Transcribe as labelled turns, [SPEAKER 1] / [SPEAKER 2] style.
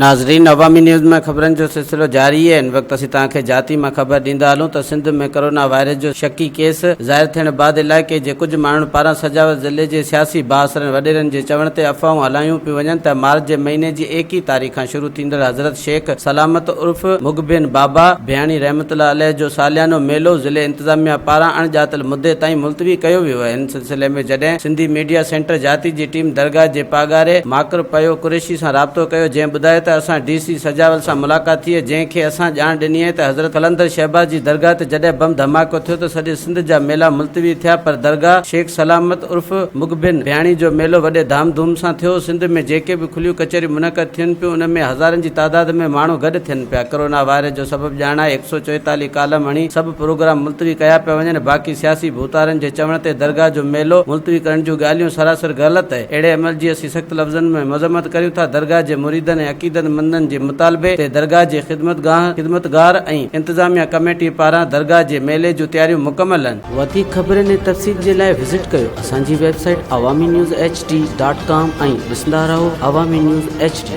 [SPEAKER 1] नाज़रीन, अवामी न्यूज़ में ख़बरनि जो सिलसिलो जारी है। इन वक़्तु असीं तव्हांखे जाती मां ख़बर ॾींदा हलूं त सिंध में कोरोना वायरस जो शकी केस ज़ाहिर थियण बाद इलाइक़े जे कुझु माण्हुनि पारां सजावत ज़िले जे सियासी बासरनि वॾेरनि जे चवण ते अफ़वाहूं हलायूं पियूं वञनि त मार्च जे महीने जी 21 तारीख़ खां शुरू थींदड़ हज़रत शेख सलामत उर्फ़ मुगबिन बाबा भयाणी रहमतुल्लाह अलैह जो सालियानो मेलो ज़िले इंतिज़ामिया पारां अणॼातल मुदे ताईं मुलतवी कयो वियो आहे। इन सिलसिले में जॾहिं सिंधी मीडिया सेंटर जाती जी टीम दरगाह जे पागारे माकर पयो कुरैशी सां राब्तो कयो, जंहिं ॿुधायो त असां DC सजावल सां मुलाक़ात थी, जंहिंखे असां ॼाण ॾिनी आहे त हज़रत कलंदर शहबाज जी दरगाह ते जॾहिं बम धमाको थियो त सॼे सिंध जा मेला मुलतवी थिया, पर दरगाह शेख सलामत उर्फ़ मुगबिन भयाणी जो मेलो वॾे धाम धूम सां थियो। सिंध में जेके बि खुलियूं कचहरियूं मुनक़द थियनि पियूं, उन में हज़ारनि जी तादाद में माण्हू गॾु थियनि पिया। कोरोना वायरस जो सबबु ॼाणाए 144 कालम हणी सभु प्रोग्राम मुलतवी कया पिया वञनि। बाक़ी सियासी भूतारनि जे चवण ते दरगाह जो मेलो मुलतवी करण जूं ॻाल्हियूं सरासर ग़लति आहे। अहिड़े अमल जी असीं सख़्त लफ़्ज़नि में मज़म्मत करियूं था। दरगाह जे मुरीदनि ऐं अक़ीदतमंदनि जे मुतालबे ते दरगाह जे ख़िदमतगार ऐं इंतिज़ामिया कमेटी पारां दरगाह जे मेले जूं तयारियूं मुकमल आहिनि। वधीक ख़बरनि ऐं तफ़सील जे लाइ विज़िट कयो असांजी वेबसाइट awamiNewsHD.com ऐं ॾिसंदा रहो अवामी न्यूज़ HD।